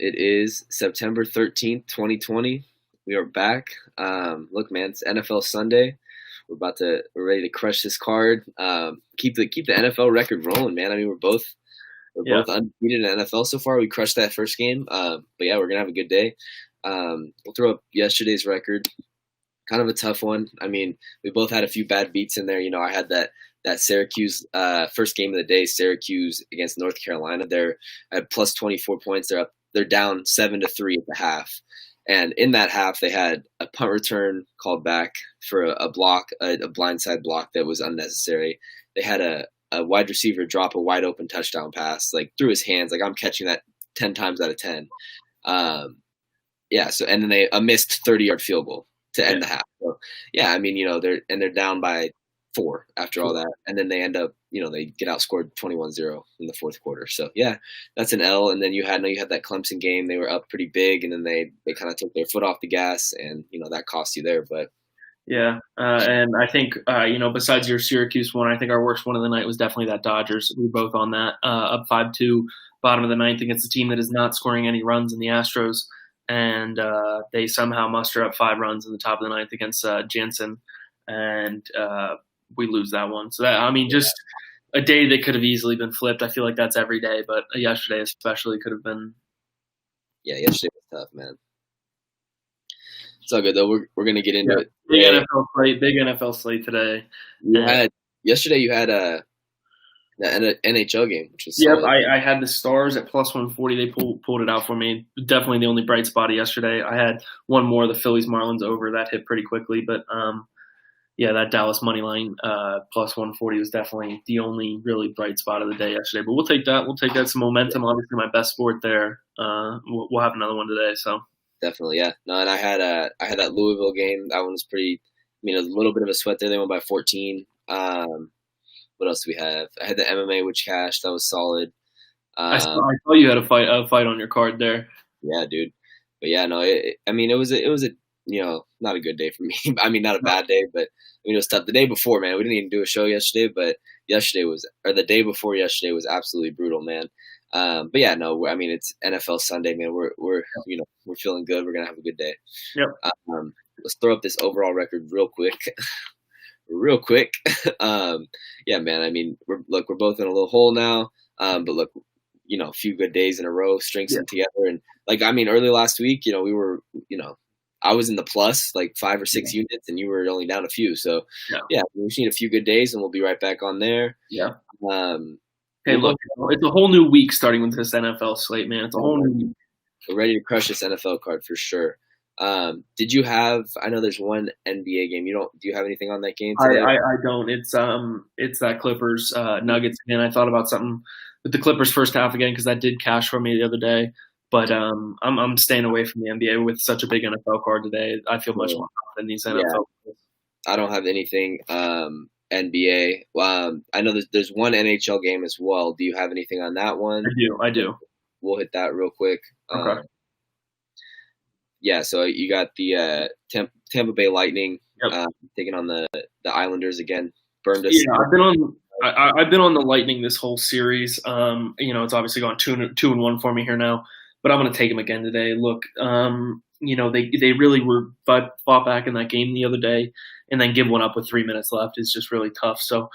It is September 13th, 2020. We are back. Look, man, it's NFL Sunday. We're ready to crush this card. Keep the NFL record rolling, man. I mean, we're Yeah. both undefeated in the NFL so far. We crushed that first game. But yeah, we're gonna have a good day. We'll throw up yesterday's record. Kind of a tough one. I mean, we both had a few bad beats in there. I had that Syracuse first game of the day, Syracuse against North Carolina. They're at plus 24 points. They're down 7-3 at the half. And in that half, they had a punt return called back for a block, a blindside block that was unnecessary. They had a wide receiver drop a wide open touchdown pass, like through his hands. Like I'm catching that 10 times out of 10. Yeah. So, and then a missed 30-yard field goal to end the half. So, yeah, I mean, they're down by 4 after all that. And then they end up, they get outscored 21-0 in the fourth quarter. So, yeah, that's an L. And then you had that Clemson game. They were up pretty big, and then they kind of took their foot off the gas, and, that cost you there. But Yeah. And I think, besides your Syracuse one, I think our worst one of the night was definitely that Dodgers. We were both on that, up 5-2, bottom of the ninth against a team that is not scoring any runs in the Astros. And they somehow muster up 5 runs in the top of the ninth against Jansen. And we lose that one. So, just a day that could have easily been flipped. I feel like that's every day, but yesterday especially could have been. Yeah, yesterday was tough, man. It's all good, though. We're going to get into it. Big NFL slate today. Yesterday you had the NHL game, which was Yep, solid. I had the Stars at plus 140. They pulled it out for me. Definitely the only bright spot yesterday. I had one more, the Phillies Marlins over. That hit pretty quickly, but that Dallas money line plus 140 was definitely the only really bright spot of the day yesterday. But we'll take that. We'll take that some momentum. Obviously, my best sport there. We'll have another one today. So definitely, yeah. No, and I had that Louisville game. That one was pretty. I mean, a little bit of a sweat there. They won by 14. What else do we have? I had the MMA, which cashed. That was solid. I saw you had a fight on your card there. Yeah, dude. But yeah, no. It was a not a good day for me. I mean, not a bad day, but it was tough. The day before, man, we didn't even do a show yesterday, but the day before yesterday was absolutely brutal, man. But yeah, no. I mean, it's NFL Sunday, man. We're feeling good. We're gonna have a good day. Yep. Let's throw up this overall record real quick. Yeah, man. I mean, we're both in a little hole now. But look, a few good days in a row, strings them together. And early last week, we were, I was in the plus like 5 or 6 units, and you were only down a few. So yeah, we just need a few good days, and we'll be right back on there. Yeah. Hey, look, it's a whole new week starting with this NFL slate, man. It's a whole new week. We're ready to crush this NFL card for sure. Did you have? I know there's one NBA game. Do you have anything on that game today? I don't. It's that Clippers Nuggets again. I thought about something with the Clippers first half again because that did cash for me the other day. But I'm staying away from the NBA with such a big NFL card today. I feel much more confident in these NFL. Yeah. I don't have anything NBA. I know there's one NHL game as well. Do you have anything on that one? I do. We'll hit that real quick. Okay. Yeah, so you got the Tampa Bay Lightning taking on the Islanders again. Burned us. Yeah, I've been on the Lightning this whole series. It's obviously gone 2-1 for me here now, but I'm going to take them again today. Look, they really were fought back in that game the other day, and then give one up with 3 minutes left is just really tough. So.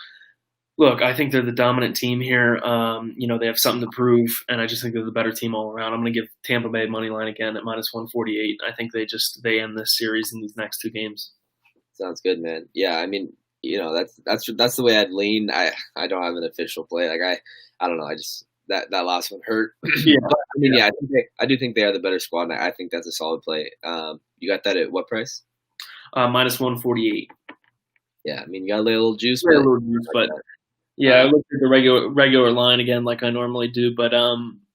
Look, I think they're the dominant team here. They have something to prove, and I just think they're the better team all around. I'm going to give Tampa Bay money line again at minus 148. I think they end this series in these next 2 games. Sounds good, man. Yeah, I mean, that's the way I'd lean. I don't have an official play. Like I don't know. I just that last one hurt. Yeah, but, I do think they are the better squad, and I think that's a solid play. You got that at what price? Minus 148. Yeah, I mean, you got to lay a little juice. But. Yeah, I looked at the regular line again, like I normally do. But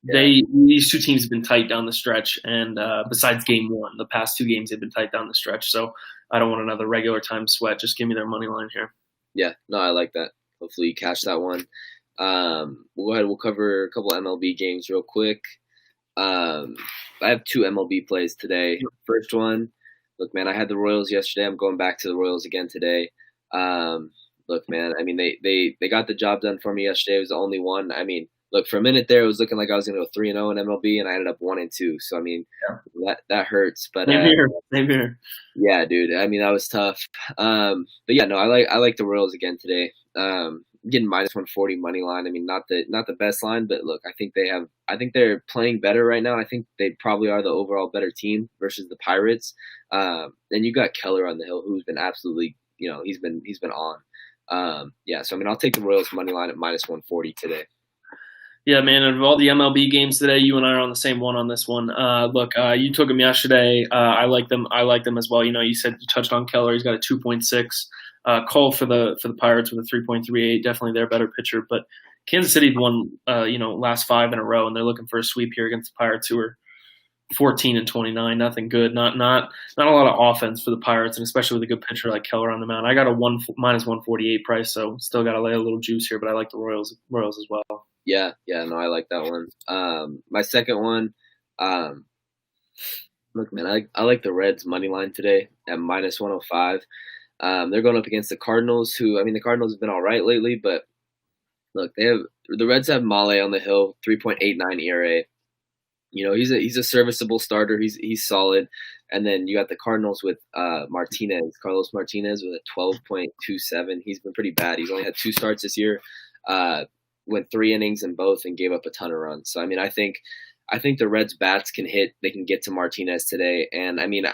these 2 teams have been tight down the stretch, and besides game 1, the past 2 games they've been tight down the stretch. So I don't want another regular time sweat. Just give me their money line here. Yeah, no, I like that. Hopefully you catch that one. We'll go ahead. We'll cover a couple MLB games real quick. I have 2 MLB plays today. First one, look, man, I had the Royals yesterday. I'm going back to the Royals again today. Look, man, I mean, they got the job done for me yesterday. It was the only one. I mean, look, for a minute there, it was looking like I was going to go 3-0 in MLB, and I ended up 1-2. So I mean, that hurts. But Same here. yeah, dude. I mean, that was tough. But yeah, no, I like the Royals again today. Getting -140 money line. I mean, not the best line, but look, I think they're playing better right now. I think they probably are the overall better team versus the Pirates. And you got Keller on the hill, who's been absolutely, he's been on. Yeah, so I mean, I'll take the Royals money line at -140 today. Yeah, man. Of all the MLB games today, you and I are on the same one on this one. Look, you took him yesterday. I like them. I like them as well. You said you touched on Keller. He's got a 2.6. Cole for the Pirates with a 3.38. Definitely their better pitcher. But Kansas City won, last 5 in a row, and they're looking for a sweep here against the Pirates, who are 14-29. Nothing good. Not a lot of offense for the Pirates, and especially with a good pitcher like Keller on the mound. I got a -148 price, so still got to lay a little juice here. But I like the Royals as well. Yeah, no, I like that one. My second one, look, man, I like the Reds money line today at -105. They're going up against the Cardinals, who, I mean, the Cardinals have been all right lately, but look, the Reds have Male on the hill, 3.89 ERA. He's a serviceable starter. He's solid. And then you got the Cardinals with Carlos Martinez with a 12.27. He's been pretty bad. He's only had 2 starts this year. Went 3 innings in both and gave up a ton of runs. So I mean, I think the Reds bats can hit. They can get to Martinez today, and I mean,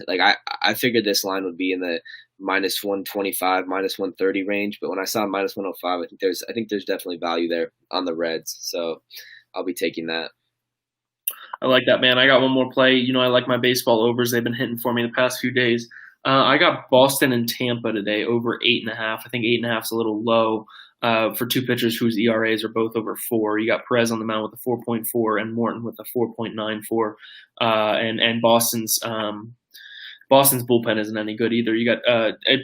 like I figured this line would be in the -125, -130 range. But when I saw -105, I think there's definitely value there on the Reds. So I'll be taking that. I like that, man. I got one more play. I like my baseball overs. They've been hitting for me the past few days. I got Boston and Tampa today over 8.5. I think 8.5 is a little low. For 2 pitchers whose ERAs are both over 4. You got Perez on the mound with a 4.4 and Morton with a 4.94. And Boston's bullpen isn't any good either. You got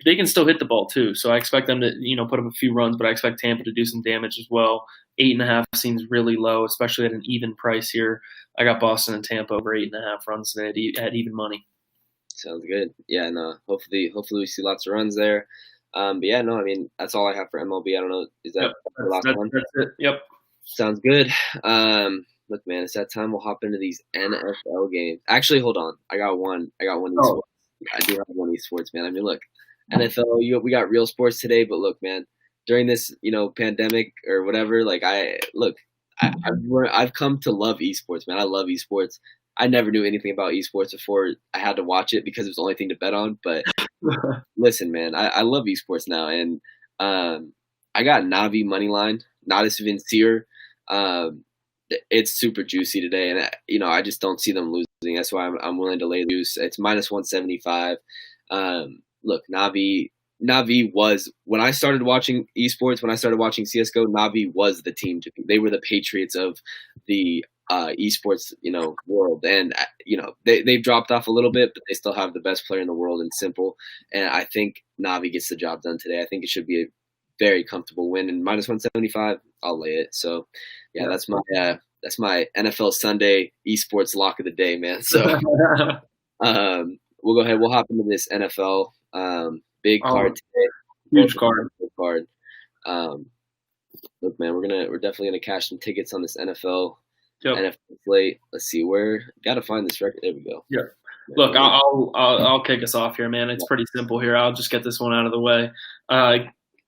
they can still hit the ball too, so I expect them to put up a few runs, but I expect Tampa to do some damage as well. 8.5 seems really low, especially at an even price here. I got Boston and Tampa over 8.5 runs today at even money. Sounds good. Yeah, no. Hopefully we see lots of runs there. But yeah, no, I mean, that's all I have for MLB. I don't know. Is that the last one? That's it. Yep. Sounds good. Look, man, it's that time. We'll hop into these NFL games. Actually, hold on. I got one. Oh. I do have one esports, man. I mean, look, NFL, we got real sports today, but look, man, during this, pandemic or whatever, like I've come to love esports, man. I love esports. I never knew anything about esports before I had to watch it because it was the only thing to bet on. But listen, man, I love esports now, and I got Navi money line, Natus Vincere. It's super juicy today, and I just don't see them losing. That's why I'm willing to lay loose. It's -175. Look, Navi was, when I started watching esports, when I started watching CS:GO, Navi was the team to beat. They were the Patriots of the esports, world, and they've dropped off a little bit, but they still have the best player in the world in Simple, and I think Navi gets the job done today. I think it should be a very comfortable win, and -175, I'll lay it. So yeah, that's my NFL Sunday esports lock of the day, man. So we'll go ahead. We'll hop into this NFL big card today. Huge card. Look, man, we're definitely gonna cash some tickets on this NFL. Yep. NFL slate. Let's see, got to find this record. There we go. Yeah. Look, I'll kick us off here, man. It's pretty simple here. I'll just get this one out of the way.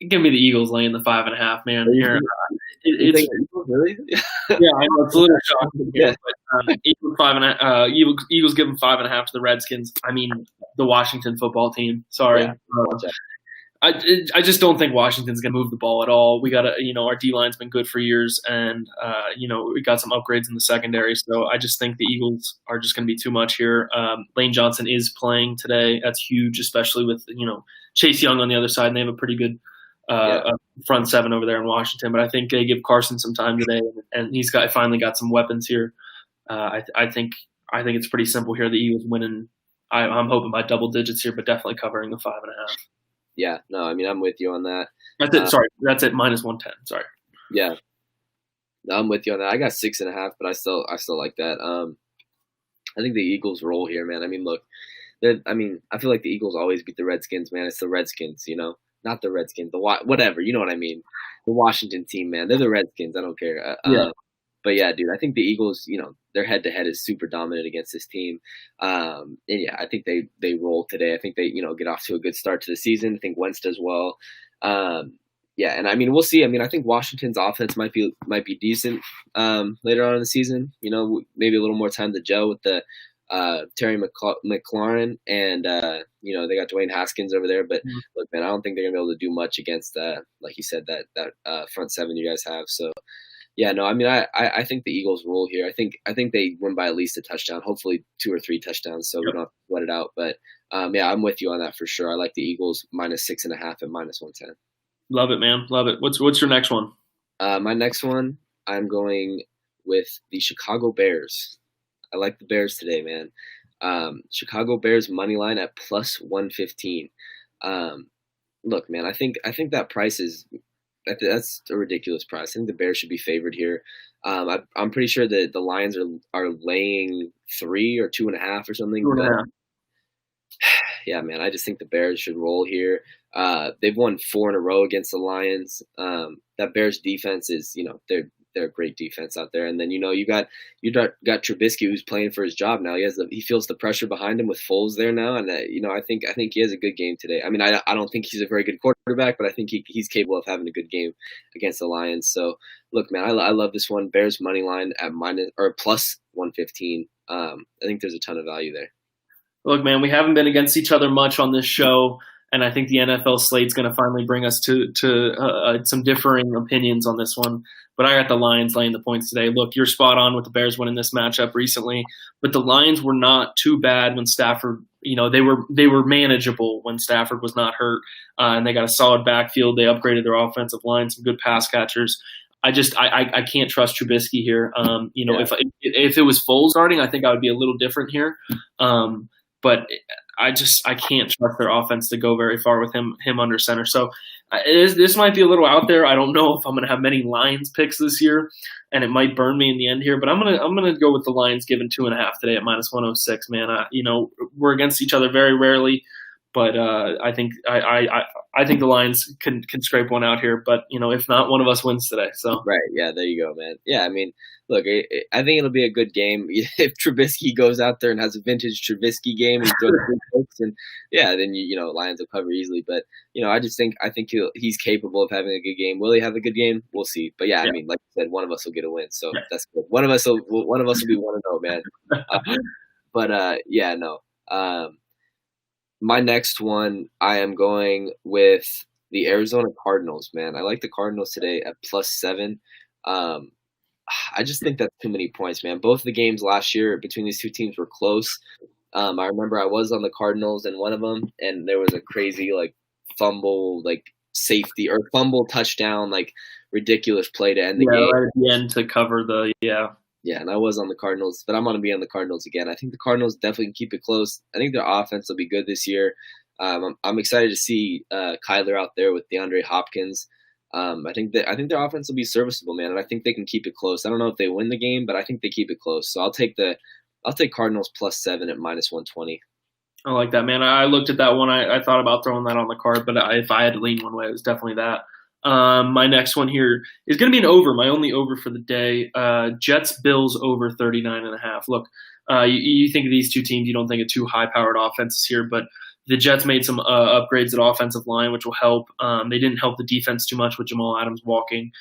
Give me the Eagles laying the 5.5, man. Here, it's really. Yeah, I know it's a little shocking. Yeah, but Eagles 5.5. Eagles give them 5.5 to the Redskins. I mean, the Washington football team. Sorry. Yeah. I just don't think Washington's going to move the ball at all. We got our D-line's been good for years, and we got some upgrades in the secondary. So I just think the Eagles are just going to be too much here. Lane Johnson is playing today. That's huge, especially with Chase Young on the other side, and they have a pretty good front seven over there in Washington. But I think they give Carson some time today, and he's finally got some weapons here. I think it's pretty simple here. The Eagles winning. I'm hoping by double digits here, but definitely covering the 5.5. Yeah, no, I mean, I'm with you on that. That's it. Sorry, that's it. -110. Sorry. Yeah, no, I'm with you on that. I got 6.5, but I still like that. I think the Eagles roll here, man. I mean, look, I feel like the Eagles always beat the Redskins, man. It's the Redskins, not the Redskins, whatever, you know what I mean? The Washington team, man. They're the Redskins. I don't care. Yeah. But yeah, dude, I think the Eagles, their head to head is super dominant against this team. And yeah, I think they roll today. I think they, get off to a good start to the season. I think Wentz does well. Yeah, and I mean, we'll see. I mean, I think Washington's offense might be decent later on in the season. Maybe a little more time to gel with the Terry McLaurin, and they got Dwayne Haskins over there. But look, man, I don't think they're gonna be able to do much against like you said, that front seven you guys have. So yeah, no, I mean, I think the Eagles roll here. I think they win by at least a touchdown, hopefully 2 or 3 touchdowns, so we don't have to sweat it out. But yeah, I'm with you on that for sure. I like the Eagles -6.5 and -110. Love it, man. Love it. What's your next one? My next one, I'm going with the Chicago Bears. I like the Bears today, man. Chicago Bears money line at +115. Look, man, I think that price that's a ridiculous price. I think the Bears should be favored here. I'm pretty sure that the Lions are laying 3 or 2.5 or something. 2.5. Yeah, man, I just think the Bears should roll here. They've won 4 in a row against the Lions. That Bears defense is, they're a great defense out there. And then you got Trubisky, who's playing for his job now. He feels the pressure behind him with Foles there now, and I think he has a good game today. I mean, I don't think he's a very good quarterback, but I think he's capable of having a good game against the Lions. So look, man, I love this one. Bears money line at +115. I think there's a ton of value there. Look, man, we haven't been against each other much on this show, and I think the NFL slate's going to finally bring us to some differing opinions on this one. But I got the Lions laying the points today. Look, you're spot on with the Bears winning this matchup recently, but the Lions were not too bad when Stafford. They were manageable when Stafford was not hurt, and they got a solid backfield. They upgraded their offensive line, some good pass catchers. I can't trust Trubisky here. If it was Foles starting, I think I would be a little different here. But I can't trust their offense to go very far with him under center. So this might be a little out there. I don't know if I'm going to have many Lions picks this year, and it might burn me in the end here. But I'm gonna go with the Lions giving 2.5 today at -106. Man, we're against each other very rarely, but I think the Lions can scrape one out here. But if not, one of us wins today. So right, yeah, there you go, man. Yeah, I mean, look, I think it'll be a good game if Trubisky goes out there and has a vintage Trubisky game and throws good picks, and yeah, then Lions will cover easily. But I think he's capable of having a good game. Will he have a good game? We'll see. But yeah, I mean, like I said, one of us will get a win, so that's good. One of us will be 1-0, man. But yeah, no. My next one, I am going with the Arizona Cardinals, man. I like the Cardinals today at +7. I just think that's too many points, man. Both of the games last year between these two teams were close. I remember I was on the Cardinals in one of them, and there was a crazy fumble, safety or fumble touchdown, ridiculous play to end the game. Right at the end to cover the Yeah, and I was on the Cardinals, but I'm going to be on the Cardinals again. I think the Cardinals definitely can keep it close. I think their offense will be good this year. I'm excited to see Kyler out there with DeAndre Hopkins. I think their offense will be serviceable, man, and I think they can keep it close. I don't know if they win the game, but I think they keep it close. So I'll take Cardinals +7 at -120. I like that, man. I looked at that one. I thought about throwing that on the card, but if I had to lean one way, it was definitely that. My next one here is going to be an over, my only over for the day. Jets-Bills over 39.5. Look, you think of these two teams, you don't think of two high-powered offenses here, but the Jets made some upgrades at offensive line, which will help. They didn't help the defense too much with Jamal Adams walking.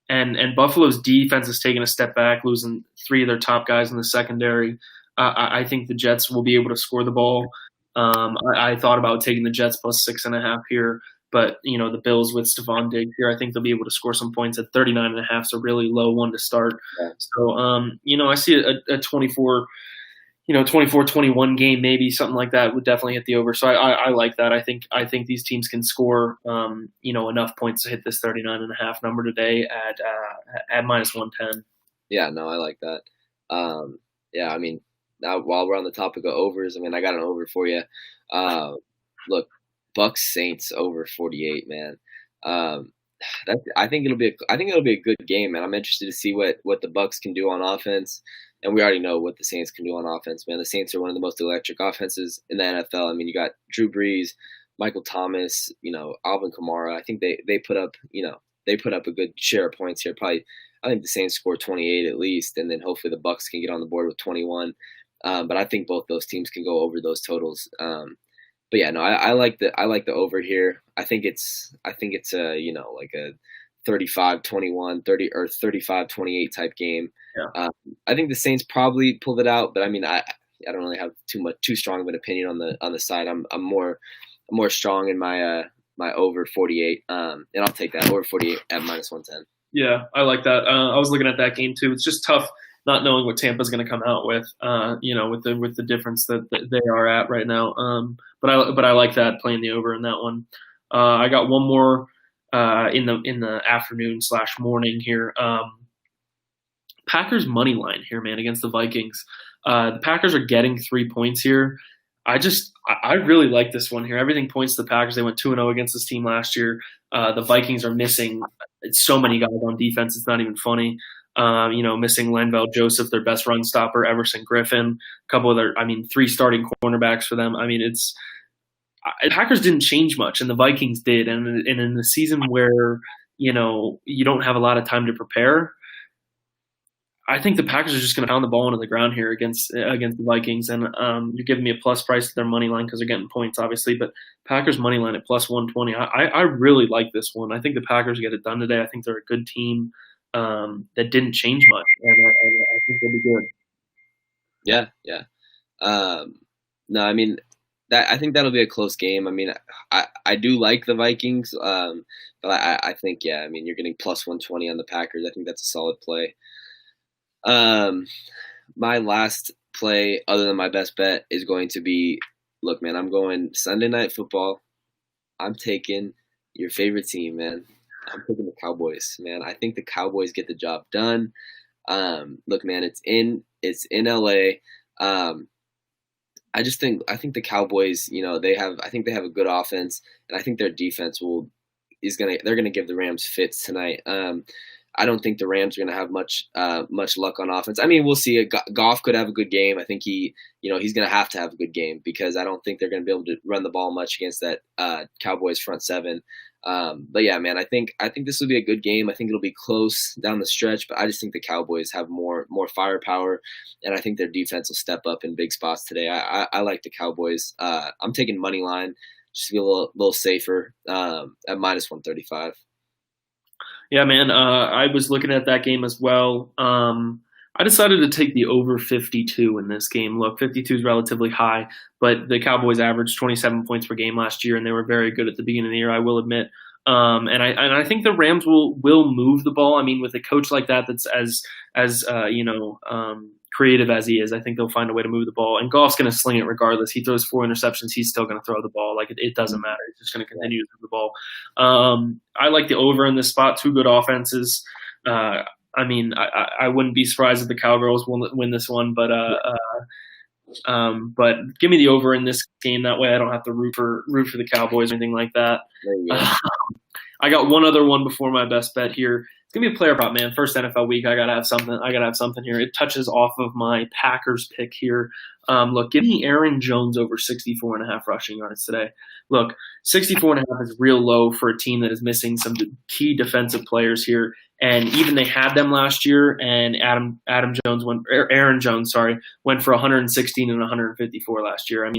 And Buffalo's defense has taken a step back, losing 3 of their top guys in the secondary. I think the Jets will be able to score the ball. I thought about taking the Jets +6.5 here. But, the Bills with Stephon Diggs here, I think they'll be able to score some points at 39.5, so really low one to start. Yeah. So, I see a 24-21 game, maybe something like that would definitely hit the over. So I like that. I think these teams can score, enough points to hit this 39.5 number today at -110. Yeah, no, I like that. Yeah, I mean, now while we're on the topic of overs, I mean, I got an over for you. Look, Bucks Saints over 48, man. I think it'll be a good game, man. I'm interested to see what the Bucks can do on offense, and we already know what the Saints can do on offense, man. The Saints are one of the most electric offenses in the NFL. I mean, you got Drew Brees, Michael Thomas, Alvin Kamara. I think they put up, they put up a good share of points here. Probably, I think the Saints score 28 at least, and then hopefully the Bucks can get on the board with 21. But I think both those teams can go over those totals. But yeah, no, I like the over here. I think it's a like a 35-21, 30 or 35-28 type game. Yeah. I think the Saints probably pulled it out, but I mean I don't really have too strong of an opinion on the side. I'm more strong in my my over 48, and I'll take that over 48 at -110. Yeah, I like that. I was looking at that game too. It's just tough not knowing what Tampa's going to come out with. With the difference that they are at right now. But I like that, playing the over in that one. I got one more in the afternoon/morning here. Packers money line here, man, against the Vikings. The Packers are getting 3 points here. I really like this one here. Everything points to the Packers. They went 2-0 against this team last year. The Vikings are missing so many guys on defense. It's not even funny. Missing Lenvell Joseph, their best run stopper, Everson Griffin, a couple of their, 3 starting cornerbacks for them. The Packers didn't change much, and the Vikings did. And in the season where, you don't have a lot of time to prepare, I think the Packers are just going to pound the ball into the ground here against the Vikings, and you're giving me a plus price to their money line because they're getting points, obviously. But Packers money line at +120, I really like this one. I think the Packers get it done today. I think they're a good team that didn't change much, and I think they'll be good. Yeah. No, I think that'll be a close game. I do like the Vikings, but I think you're getting +120 on the Packers. I think that's a solid play. My last play, other than my best bet, is going to be, look, man, I'm going Sunday Night Football. I'm taking your favorite team, man. I'm taking the Cowboys, man. I think the Cowboys get the job done. Look, man, it's in LA. I think the Cowboys, I think they have a good offense, and I think their defense they're gonna give the Rams fits tonight. I don't think the Rams are going to have much luck on offense. We'll see. Goff could have a good game. I think he's going to have a good game because I don't think they're going to be able to run the ball much against that Cowboys front seven. But yeah, man, I think this will be a good game. I think it'll be close down the stretch, but I just think the Cowboys have more firepower, and I think their defense will step up in big spots today. I like the Cowboys. I'm taking money line just to be a little safer at -135. Yeah, man. I was looking at that game as well. I decided to take the over 52 in this game. Look, 52 is relatively high, but the Cowboys averaged 27 points per game last year, and they were very good at the beginning of the year, I will admit. And I think the Rams will move the ball. With a coach like that, that's as creative as he is, I think they'll find a way to move the ball. And Goff's going to sling it regardless. He throws 4 interceptions, he's still going to throw the ball. It doesn't matter. He's just going to continue to throw the ball. I like the over in this spot. 2 good offenses. I wouldn't be surprised if the Cowgirls win this one, but give me the over in this game. That way, I don't have to root for the Cowboys or anything like that. I got one other one before my best bet here. It's gonna be a player prop, man. First NFL week, I gotta have something here. It touches off of my Packers pick here. Look, give me Aaron Jones over 64.5 rushing yards today. Look, 64.5 is real low for a team that is missing some key defensive players here. And even they had them last year, and Aaron Jones went for 116 and 154 last year.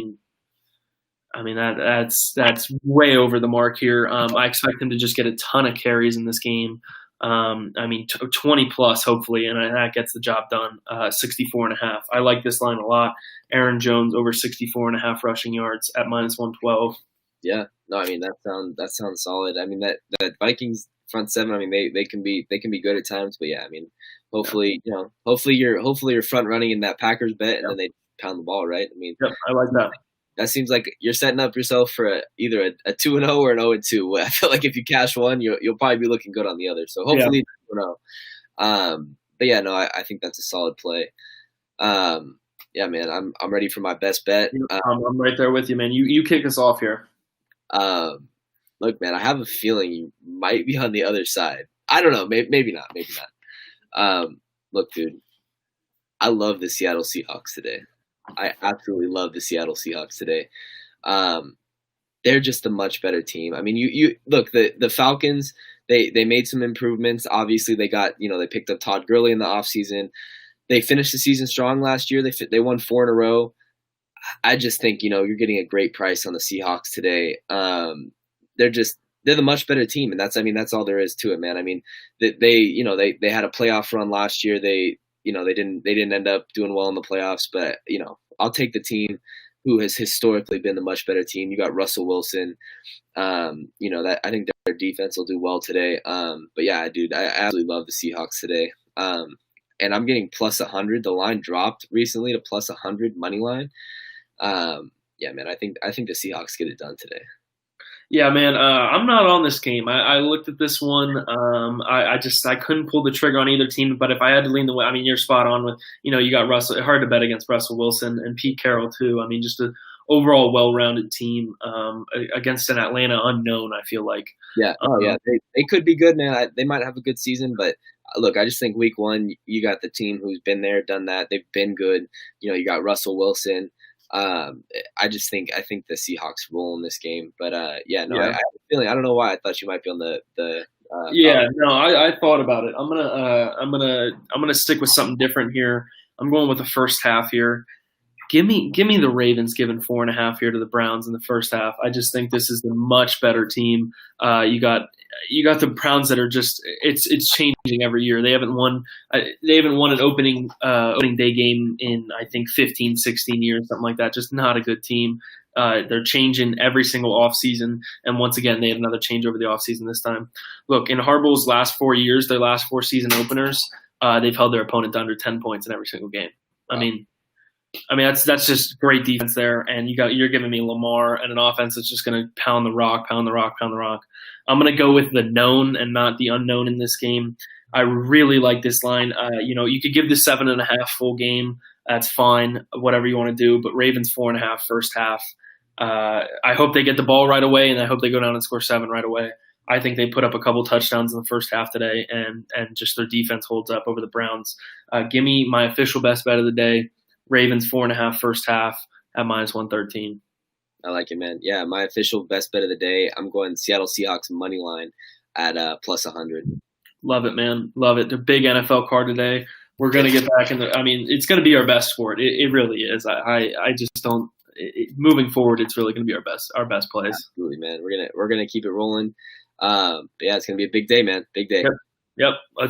That's way over the mark here. I expect him to just get a ton of carries in this game. 20 plus hopefully, and that gets the job done. 64.5. I like this line a lot. Aaron Jones over 64.5 rushing yards at -112. Yeah, no, that sounds solid. That Vikings front seven. They can be good at times, but yeah, hopefully you're front running in that Packers bet, and then they pound the ball, right? Yep, I like that. That seems like you're setting up yourself for either a 2-0 or an 0-2. I feel like if you cash one, you'll probably be looking good on the other. So hopefully, 2-0. But yeah, no, I think that's a solid play. Yeah, man, I'm ready for my best bet. I'm right there with you, man. You kick us off here. Look, man, I have a feeling you might be on the other side. I don't know. Maybe not. Look, dude, I love the Seattle Seahawks today. I absolutely love the Seattle Seahawks today. they're just a much better team. I mean, you look, the Falcons, they made some improvements. Obviously, they got, they picked up Todd Gurley in the offseason. They finished the season strong last year. They won 4 in a row. I just think, you're getting a great price on the Seahawks today. They're the much better team, and that's all there is to it, man. I mean, they had a playoff run last year. They didn't end up doing well in the playoffs, but I'll take the team who has historically been the much better team. You got Russell Wilson. That I think their defense will do well today. But yeah, dude, I absolutely love the Seahawks today. And I'm getting plus 100. The line dropped recently to plus 100 money line. Yeah, man, I think the Seahawks get it done today. Yeah, man, I'm not on this game. I looked at this one. I couldn't pull the trigger on either team. But if I had to lean the way, I mean, you're spot on with, you got Russell. Hard to bet against Russell Wilson and Pete Carroll too. I mean, just an overall well-rounded team against an Atlanta unknown. I feel like. Yeah. Oh yeah, they could be good, man. They might have a good season, but look, I just think week 1 you got the team who's been there, done that. They've been good. You got Russell Wilson. I think the Seahawks roll in this game, but I have a feeling. I don't know why I thought you might be on the. I thought about it. I'm gonna stick with something different here. I'm going with the first half here. Give me the Ravens giving 4.5 here to the Browns in the first half. I just think this is the much better team. You got the Browns that are just it's changing every year. They haven't won an opening day game in I think 15, 16 years, something like that. Just not a good team. They're changing every single offseason, and once again they had another change over the offseason this time. Look, in Harbaugh's last 4 years, their last 4 season openers, they've held their opponent to under 10 points in every single game. Wow. I mean that's just great defense there, and you're giving me Lamar and an offense that's just going to pound the rock. I'm going to go with the known and not the unknown in this game. I really like this line. You could give the 7.5 full game. That's fine, whatever you want to do. But Ravens 4.5 first half. I hope they get the ball right away, and I hope they go down and score 7 right away. I think they put up a couple touchdowns in the first half today, and just their defense holds up over the Browns. Give me my official best bet of the day. Ravens 4.5 first half at minus 113. I like it, man. Yeah, my official best bet of the day. I'm going Seattle Seahawks money line at plus 100. Love it, man. Love it. The big NFL card today. We're gonna get back in it's gonna be our best sport. It really is. I just don't. Moving forward, it's really gonna be our best plays. Absolutely, man. We're gonna keep it rolling. But yeah, it's gonna be a big day, man. Big day. Yep. Let's